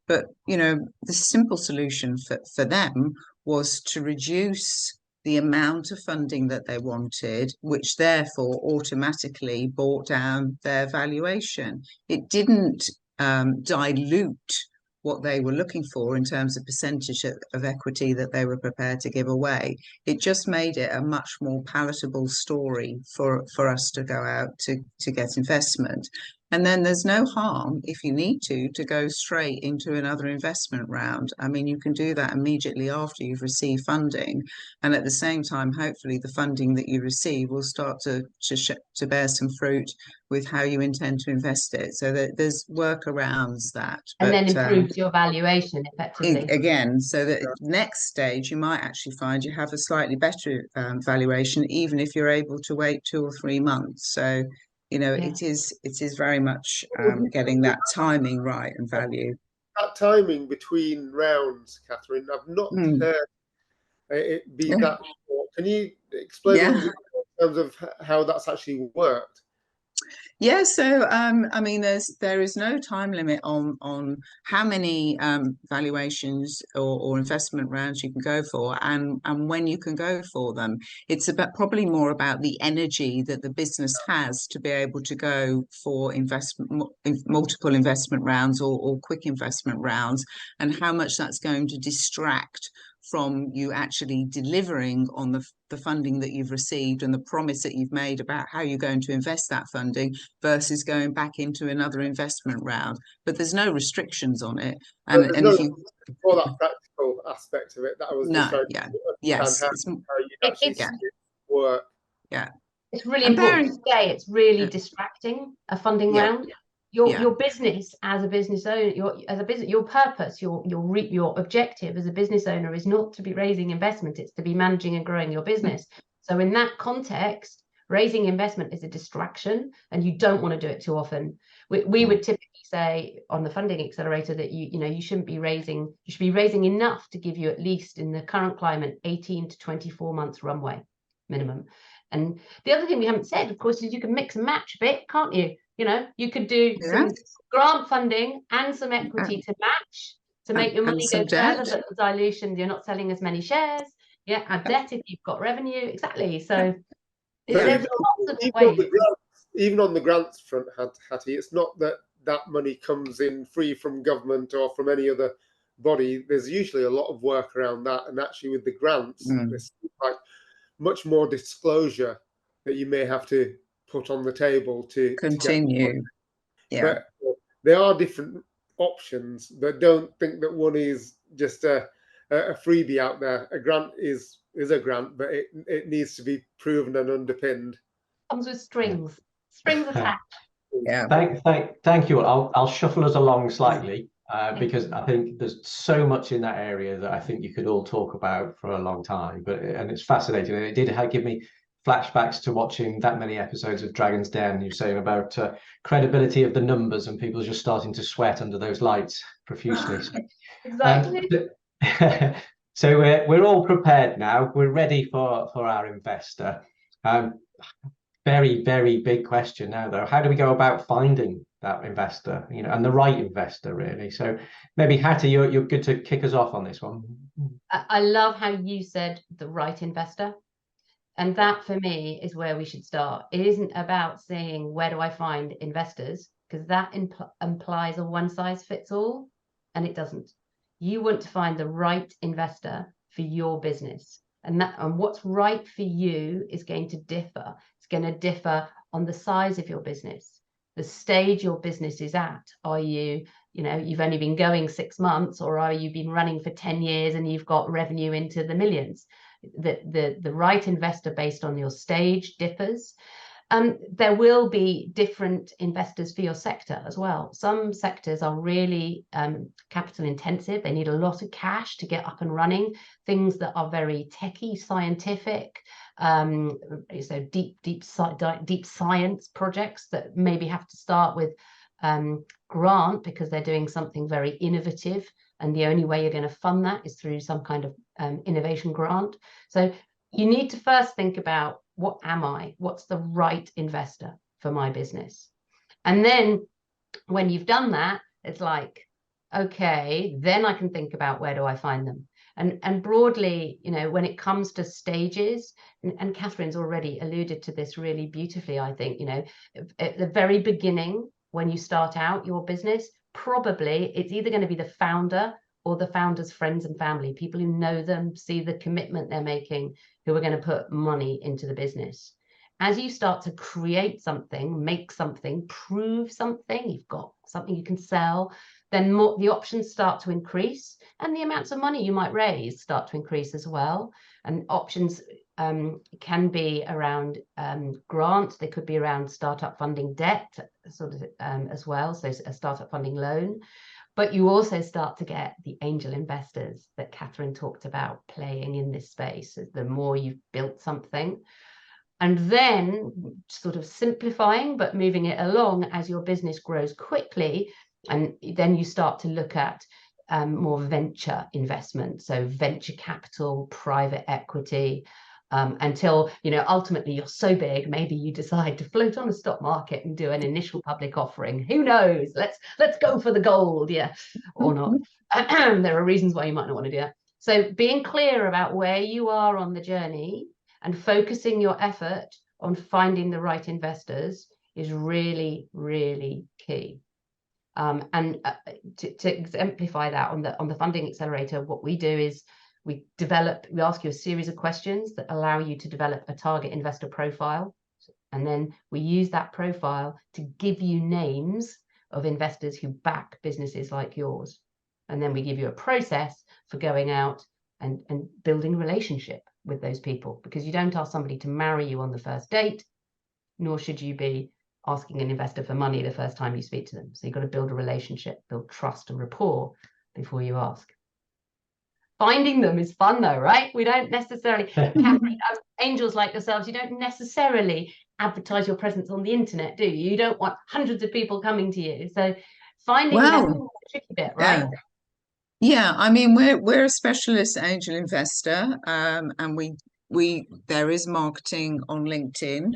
But the simple solution for them was to reduce the amount of funding that they wanted, which therefore automatically brought down their valuation. It didn't dilute what they were looking for in terms of percentage of equity that they were prepared to give away. It just made it a much more palatable story for us to go out to get investment. And then there's no harm, if you need to go straight into another investment round. I mean, you can do that immediately after you've received funding. And at the same time, hopefully the funding that you receive will start to bear some fruit with how you intend to invest it. So there's workarounds that. And then improves your valuation effectively. Again, so that next stage, you might actually find you have a slightly better valuation, even if you're able to wait 2 or 3 months. So, it is very much getting that timing right and value. That timing between rounds, Catherine, I've not heard it be that short. Can you explain in terms of how that's actually worked? Yeah, so I mean, there is no time limit on how many valuations or investment rounds you can go for, and when you can go for them. It's probably more about the energy that the business has to be able to go for multiple investment rounds or quick investment rounds, and how much that's going to distract from you actually delivering on the funding that you've received and the promise that you've made about how you're going to invest that funding versus going back into another investment round. But there's no restrictions on it. And if you for that practical aspect of it, that I was just trying to understand how you actually see it work. Yeah. It's really important to say it's really distracting, a funding round. Your business as a business owner, your purpose, your objective as a business owner is not to be raising investment, it's to be managing and growing your business. So in that context, raising investment is a distraction, and you don't want to do it too often. We would typically say on the funding accelerator that you shouldn't be raising, you should be raising enough to give you, at least in the current climate, 18 to 24 months runway minimum. And the other thing we haven't said, of course, is you can mix and match a bit, can't you? You could do some grant funding and some equity to match, to make your money go further, but the dilution, you're not selling as many shares. Add debt if you've got revenue. Exactly. So there's lots of ways. Even on the grants front, Hattie, it's not that money comes in free from government or from any other body. There's usually a lot of work around that. And actually with the grants, there's like much more disclosure that you may have to put on the table to continue. But there are different options, but don't think that one is just a freebie out there. A grant is a grant, but it needs to be proven and underpinned. Comes with strings attached. Thank you. I'll shuffle us along slightly because I think there's so much in that area that I think you could all talk about for a long time. And it's fascinating, and it did give me flashbacks to watching that many episodes of Dragon's Den. You're saying about credibility of the numbers, and people just starting to sweat under those lights profusely. Exactly. So we're all prepared now. We're ready for our investor. Very, very big question now, though. How do we go about finding that investor, and the right investor, really? So maybe Hattie, you're good to kick us off on this one. I love how you said the right investor. And that, for me, is where we should start. It isn't about saying, where do I find investors? Because that implies a one-size-fits-all, and it doesn't. You want to find the right investor for your business. And what's right for you is going to differ. It's going to differ on the size of your business, the stage your business is at. Are you, you've only been going 6 months, or are you been running for 10 years and you've got revenue into the millions? The right investor based on your stage differs. there will be different investors for your sector as well. Some sectors are really capital intensive. They need a lot of cash to get up and running. Things that are very techie, scientific, so deep science projects that maybe have to start with grant because they're doing something very innovative, and the only way you're going to fund that is through some kind of innovation grant. So you need to first think about, what am I? What's the right investor for my business? And then when you've done that, it's like, okay, then I can think about, where do I find them? And broadly, you know, when it comes to stages, and Catherine's already alluded to this really beautifully, I think, you know, at the very beginning, when you start out your business, probably it's either going to be the founder or the founder's friends and family, people who know them, see the commitment they're making, who are going to put money into the business. As you start to create something, make something, prove something, you've got something you can sell, then the options start to increase, and the amounts of money you might raise start to increase as well. And options can be around grants, they could be around startup funding debt, sort of as well, so a startup funding loan. But you also start to get the angel investors that Catherine talked about playing in this space, the more you've built something. And then, sort of simplifying, but moving it along as your business grows quickly, and then you start to look at more venture investment, so venture capital, private equity, until, you know, ultimately you're so big, maybe you decide to float on a stock market and do an initial public offering. Who knows? Let's go for the gold, yeah, or not. There are reasons why you might not want to do that. So being clear about where you are on the journey and focusing your effort on finding the right investors is really, really key. And to exemplify that on the Funding Accelerator, what we do is we ask you a series of questions that allow you to develop a target investor profile. And then we use that profile to give you names of investors who back businesses like yours. And then we give you a process for going out and building a relationship with those people, because you don't ask somebody to marry you on the first date, nor should you be asking an investor for money the first time you speak to them. So you've got to build a relationship, build trust and rapport before you ask. Finding them is fun though, right? We don't necessarily, Catherine, angels like yourselves, you don't necessarily advertise your presence on the internet, do you? You don't want hundreds of people coming to you. So finding them is the tricky bit, right? Yeah, I mean, we're a specialist angel investor, and there is marketing on LinkedIn,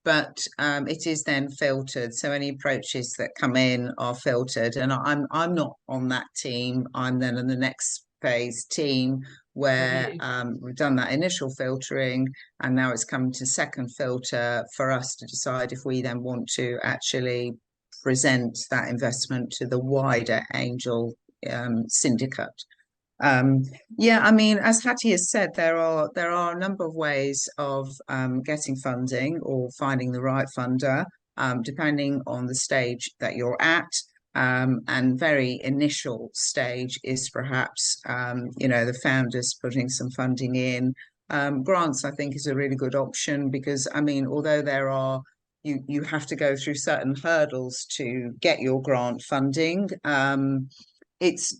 but it is then filtered. So any approaches that come in are filtered, and I'm not on that team. I'm then in the next phase team where we've done that initial filtering, and now it's come to second filter for us to decide if we then want to actually present that investment to the wider angel syndicate. Yeah, I mean, as Hattie has said, there are a number of ways of getting funding or finding the right funder, depending on the stage that you're at. And very initial stage is perhaps, you know, the founders putting some funding in. Grants, I think, is a really good option, because, I mean, although you have to go through certain hurdles to get your grant funding, it's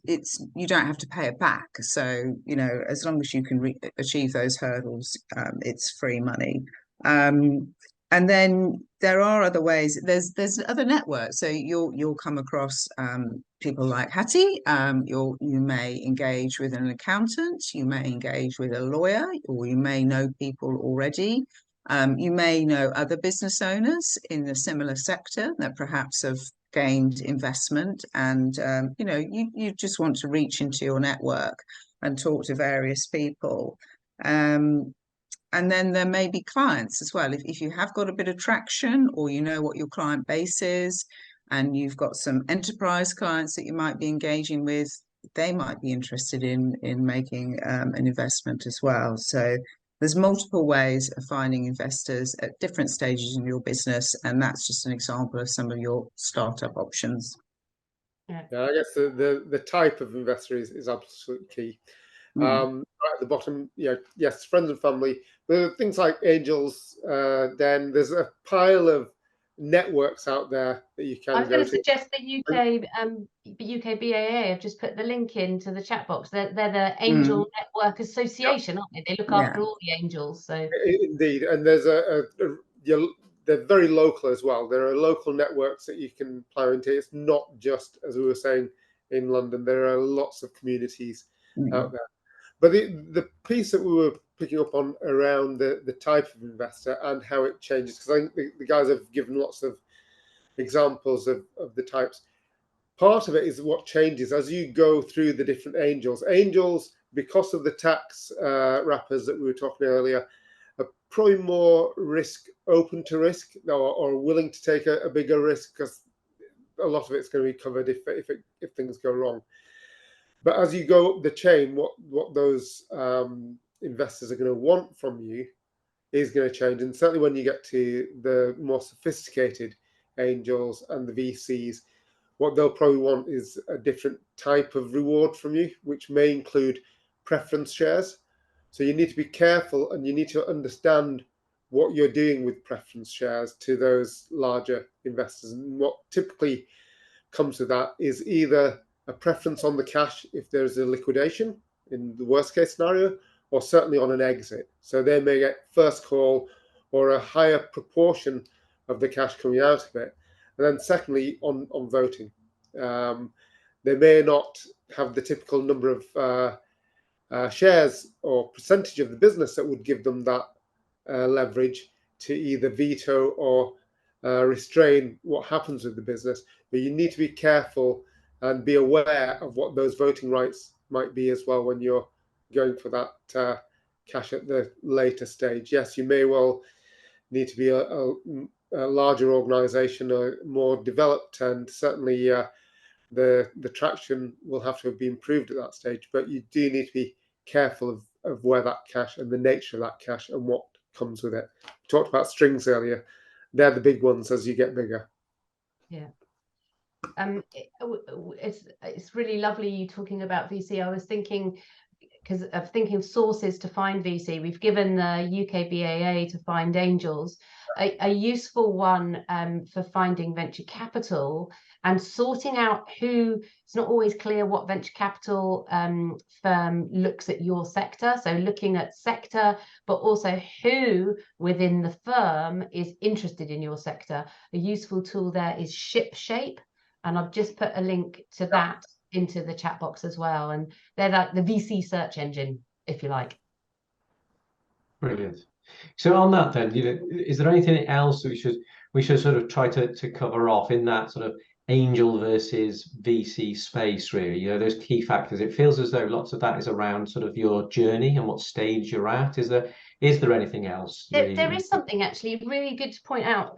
you don't have to pay it back. So, you know, as long as you can achieve those hurdles, it's free money. And then there are other ways. There's other networks. So you'll come across people like Hattie. You may engage with an accountant. You may engage with a lawyer, or you may know people already. You may know other business owners in a similar sector that perhaps have gained investment, and you know, you just want to reach into your network and talk to various people. And then there may be clients as well. If you have got a bit of traction, or you know what your client base is, and you've got some enterprise clients that you might be engaging with, they might be interested in making an investment as well. So there's multiple ways of finding investors at different stages in your business, and that's just an example of some of your startup options. Yeah, I guess the type of investor is absolutely key. at the bottom, yes, friends and family. There are things like angels. Then there's a pile of networks out there that you I can was go going to to. suggest the UK BAA. I've just put the link into the chat box. They're the Angel Network Association, aren't they? They look after all the angels. So Indeed, and there's they're very local as well. There are local networks that you can plow into. It's not just, as we were saying, in London. There are lots of communities out there. But the piece that we were picking up on around the type of investor and how it changes, because I think the guys have given lots of examples of the types. Part of it is what changes as you go through the different angels. Angels, because of the tax wrappers that we were talking earlier, are probably more open to risk, or willing to take a bigger risk, because a lot of it's going to be covered if things go wrong. But as you go up the chain, what those investors are going to want from you is going to change. And certainly when you get to the more sophisticated angels and the VCs, what they'll probably want is a different type of reward from you, which may include preference shares. So you need to be careful, and you need to understand what you're doing with preference shares to those larger investors. And what typically comes with that is either a preference on the cash if there's a liquidation in the worst case scenario, or certainly on an exit. So they may get first call or a higher proportion of the cash coming out of it. And then secondly, on voting. They may not have the typical number of shares or percentage of the business that would give them that leverage to either veto or restrain what happens with the business. But you need to be careful and be aware of what those voting rights might be as well when you're going for that cash at the later stage. Yes, you may well need to be a larger organization, or more developed, and certainly the traction will have to be improved at that stage. But you do need to be careful of where that cash and the nature of that cash and what comes with it. We talked about strings earlier. They're the big ones as you get bigger. Yeah. It's really lovely you talking about VC. I was thinking, because of thinking of sources to find VC, we've given the UK BAA to find angels, a useful one for finding venture capital and sorting out who. It's not always clear what venture capital firm looks at your sector. So looking at sector, but also who within the firm is interested in your sector. A useful tool there is ShipShape. And I've just put a link to that into the chat box as well. And they're like the VC search engine, if you like. Brilliant. So on that then, is there anything else we should sort of try to cover off in that sort of angel versus VC space, really? Those key factors. It feels as though lots of that is around sort of your journey and what stage you're at. Is there anything else? There is something actually really good to point out,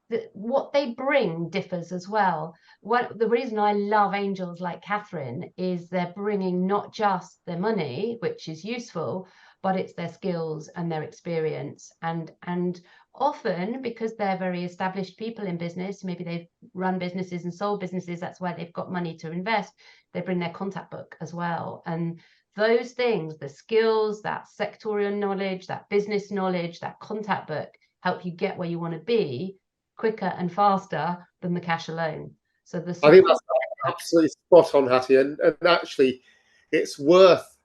that what they bring differs as well. The reason I love angels like Catherine is they're bringing not just their money, which is useful, but it's their skills and their experience. And often, because they're very established people in business, maybe they've run businesses and sold businesses, that's why they've got money to invest, they bring their contact book as well. And those things, the skills, that sectorial knowledge, that business knowledge, that contact book, help you get where you want to be quicker and faster than the cash alone. So I think that's absolutely spot on, Hattie, and actually it's worth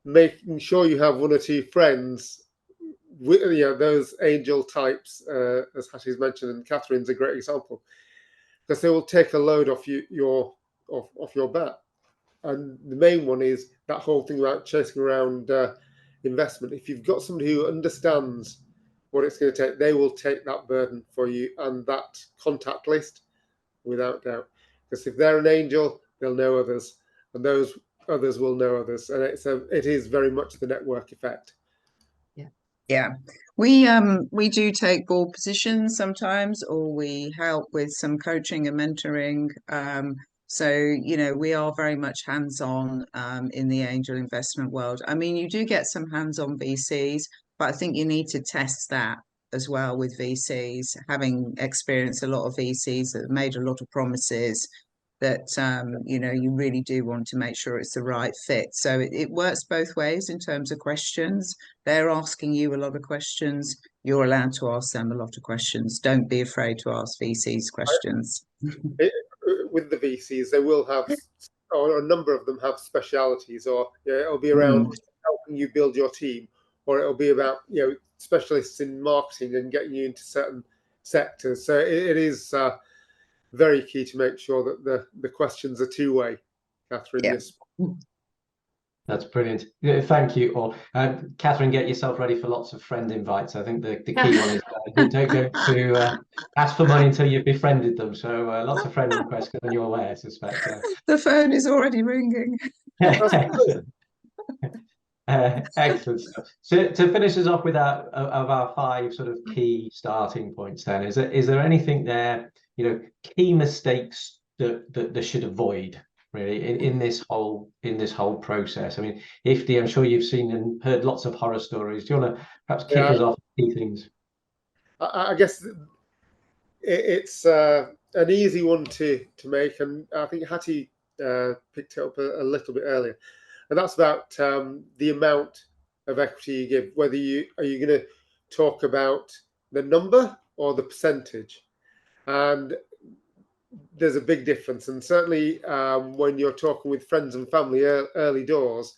making sure you have one or two friends with those angel types, as Hattie's mentioned, and Catherine's a great example, because they will take a load off your back. And the main one is that whole thing about chasing around investment. If you've got somebody who understands what it's going to take, they will take that burden for you and that contact list without doubt. Because if they're an angel, they'll know others, and those others will know others, and it is very much the network effect. Yeah, we do take board positions sometimes, or we help with some coaching and mentoring. So we are very much hands-on in the angel investment world. I mean, you do get some hands-on VCs, but I think you need to test that as well with VCs. Having experienced a lot of VCs that have made a lot of promises, that you know, you really do want to make sure it's the right fit. So it works both ways in terms of questions. They're asking you a lot of questions. You're allowed to ask them a lot of questions. Don't be afraid to ask VCs questions. With the VCs, they will have, or a number of them have specialities, or it'll be around helping you build your team, or it'll be about specialists in marketing and getting you into certain sectors. So it is very key to make sure that the questions are two-way, Catherine. Yeah. Yes. That's brilliant. Yeah, thank you all. Catherine, get yourself ready for lots of friend invites. I think the key one is you don't go to ask for money until you've befriended them. So lots of friend requests coming your way, I suspect. The phone is already ringing. Excellent. Excellent stuff. So to finish us off with our 5 sort of key starting points, then is there anything there, key mistakes that they should avoid really in this whole process? I mean, Ifti, I'm sure you've seen and heard lots of horror stories. Do you want to perhaps kick us off with key things? I guess it's an easy one to make, and I think Hattie picked it up a little bit earlier, and that's about the amount of equity you give. Whether are you going to talk about the number or the percentage, and there's a big difference. And certainly when you're talking with friends and family early doors,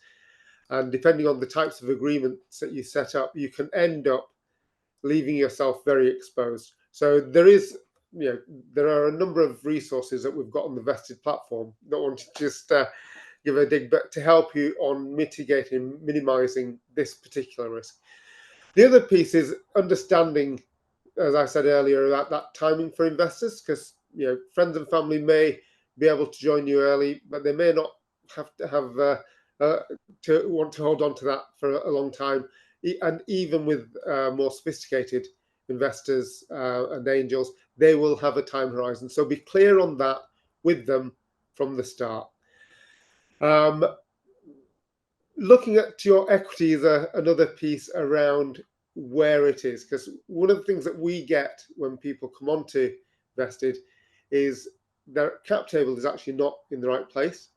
and depending on the types of agreements that you set up, you can end up leaving yourself very exposed. So there are a number of resources that we've got on the Vested platform. Don't want to just give a dig, but to help you on mitigating, minimizing this particular risk. The other piece is understanding, as I said earlier, about that timing for investors, because friends and family may be able to join you early, but they may not have to have to want to hold on to that for a long time. And even with more sophisticated investors and angels, they will have a time horizon. So be clear on that with them from the start. Looking at your equity is another piece around where it is, because one of the things that we get when people come onto Vested is their cap table is actually not in the right place.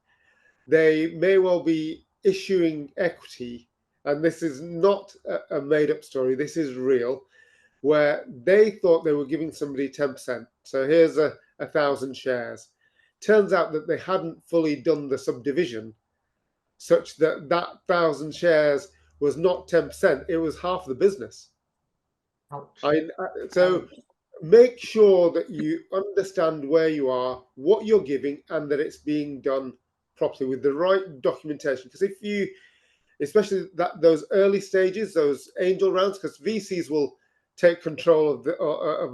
They may well be issuing equity, and this is not a made-up story, this is real, where they thought they were giving somebody 10%. So here's 1,000 shares. Turns out that they hadn't fully done the subdivision, such that 1,000 shares was not 10%, it was half the business. So make sure that you understand where you are, what you're giving, and that it's being done properly with the right documentation. Because if you, especially those early stages, those angel rounds, because VCs will take control of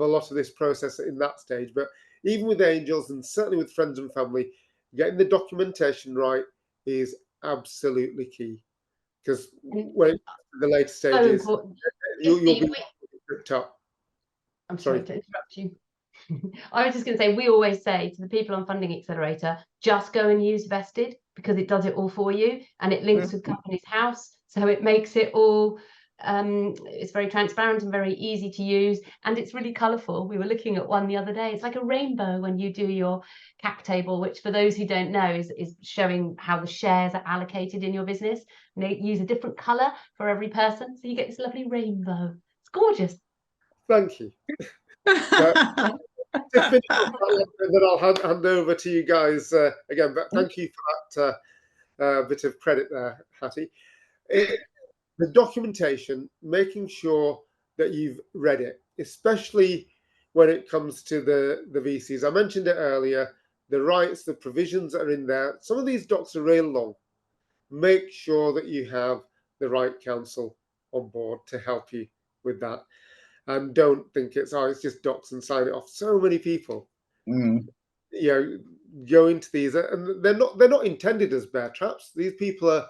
a lot of this process in that stage. But even with angels, and certainly with friends and family, getting the documentation right is absolutely key. Because when the later stages, you'll be tripped up. I'm sorry to interrupt you. I was just going to say, we always say to the people on Funding Accelerator, just go and use Vested, because it does it all for you, and it links with Companies House, so it makes it all it's very transparent and very easy to use, and it's really colourful. We were looking at one the other day. It's like a rainbow when you do your cap table, which for those who don't know is showing how the shares are allocated in your business, and they use a different colour for every person, so you get this lovely rainbow. It's gorgeous. Thank you. To finish then I'll hand over to you guys again, but thank you for that bit of credit there, Hattie. The documentation, making sure that you've read it, especially when it comes to the VCs. I mentioned it earlier, the rights, the provisions that are in there. Some of these docs are real long. Make sure that you have the right counsel on board to help you with that. And don't think it's just docs and sign it off. So many people, go into these, and they're not intended as bear traps. These people are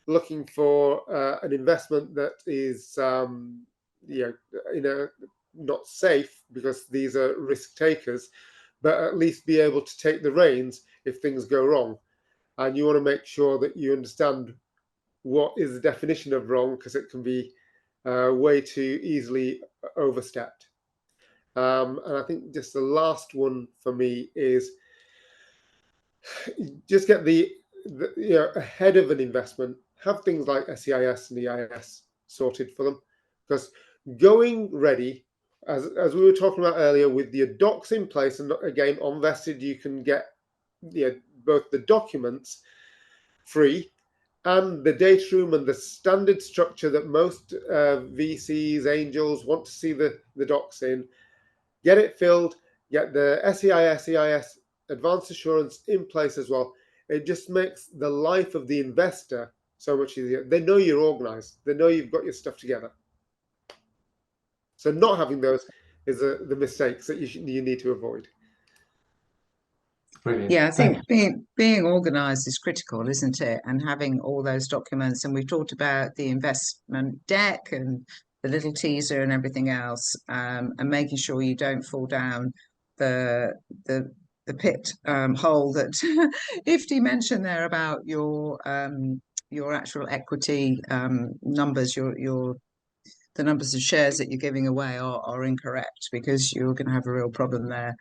looking for an investment that is, not safe, because these are risk takers, but at least be able to take the reins if things go wrong. And you want to make sure that you understand what is the definition of wrong, because it can be way too easily overstepped. And I think just the last one for me is just get the ahead of an investment, have things like SEIS and EIS sorted for them, because going ready, as we were talking about earlier, with your docs in place, and again on Vested you can get both the documents free and the data room and the standard structure that most VCs, angels want to see the docs in. Get it filled, get the SEIS, EIS, advanced assurance in place as well. It just makes the life of the investor so much easier. They know you're organized. They know you've got your stuff together. So not having those is the mistakes that you need to avoid. Brilliant. Yeah, I think being organized is critical, isn't it? And having all those documents, and we've talked about the investment deck and the little teaser and everything else, and making sure you don't fall down the pit hole that Ifti mentioned there about your actual equity numbers, the numbers of shares that you're giving away are incorrect, because you're going to have a real problem there.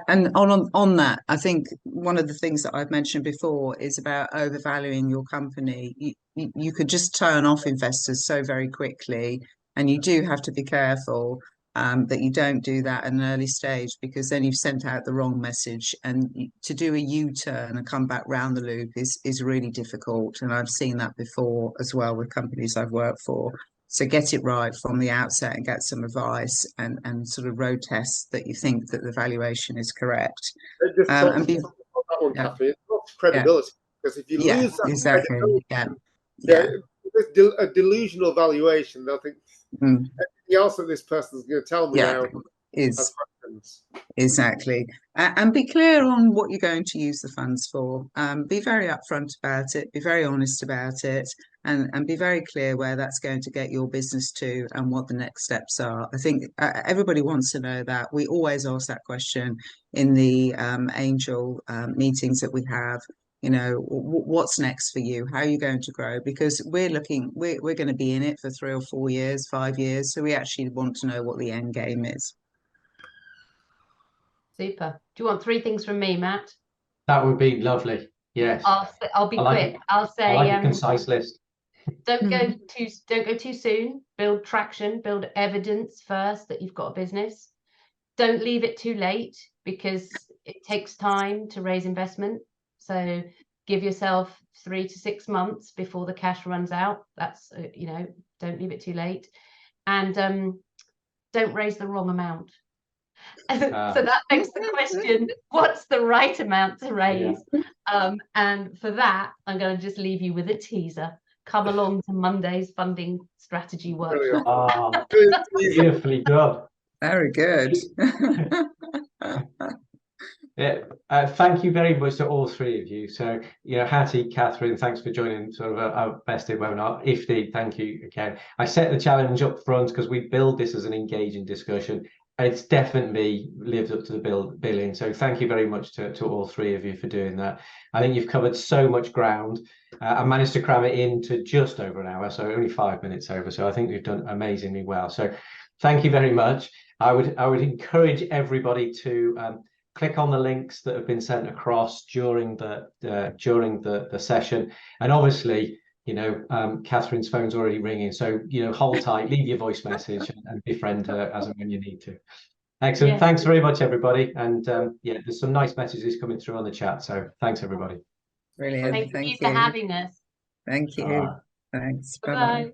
And on that, I think one of the things that I've mentioned before is about overvaluing your company. You could just turn off investors so very quickly, and you do have to be careful that you don't do that at an early stage, because then you've sent out the wrong message. And to do a U-turn and come back round the loop is really difficult. And I've seen that before as well with companies I've worked for. So get it right from the outset and get some advice and sort of road test that you think that the valuation is correct. And be, that one, Catherine, it's not credibility, because if you lose that credibility, a delusional valuation, they'll think everything else that this person's going to tell me now is exactly. And be clear on what you're going to use the funds for. Be very upfront about it, be very honest about it, and be very clear where that's going to get your business to and what the next steps are. I think everybody wants to know that. We always ask that question in the angel meetings that we have. You know, what's next for you? How are you going to grow? Because we're going to be in it for 3 or 4 years, 5 years. So we actually want to know what the end game is. Super. Do you want 3 things from me, Matt? That would be lovely. Yes. I'll be quick. I'll say I like a concise list. Don't go too soon. Build traction, build evidence first that you've got a business. Don't leave it too late, because it takes time to raise investment. So give yourself 3 to 6 months before the cash runs out. That's don't leave it too late, and don't raise the wrong amount. So that begs the question, what's the right amount to raise? And for that, I'm going to just leave you with a teaser. Come along to Monday's funding strategy workshop. Beautifully done. Very good. Thank you very much to all 3 of you. So, Hattie, Catherine, thanks for joining sort of our Vested webinar. Ifti, thank you again. I set the challenge up front because we build this as an engaging discussion. It's definitely lived up to the billing. So thank you very much to all 3 of you for doing that. I think you've covered so much ground. I managed to cram it into just over an hour, so only 5 minutes over. So I think we've done amazingly well. So thank you very much. I would encourage everybody to click on the links that have been sent across during the session, and obviously, Catherine's phone's already ringing, so hold tight, leave your voice message, and befriend her as and when you need to. Excellent. Thanks very much, everybody. And there's some nice messages coming through on the chat, so thanks, everybody. Brilliant. Thank you for having us. Thank you. Thanks. Bye.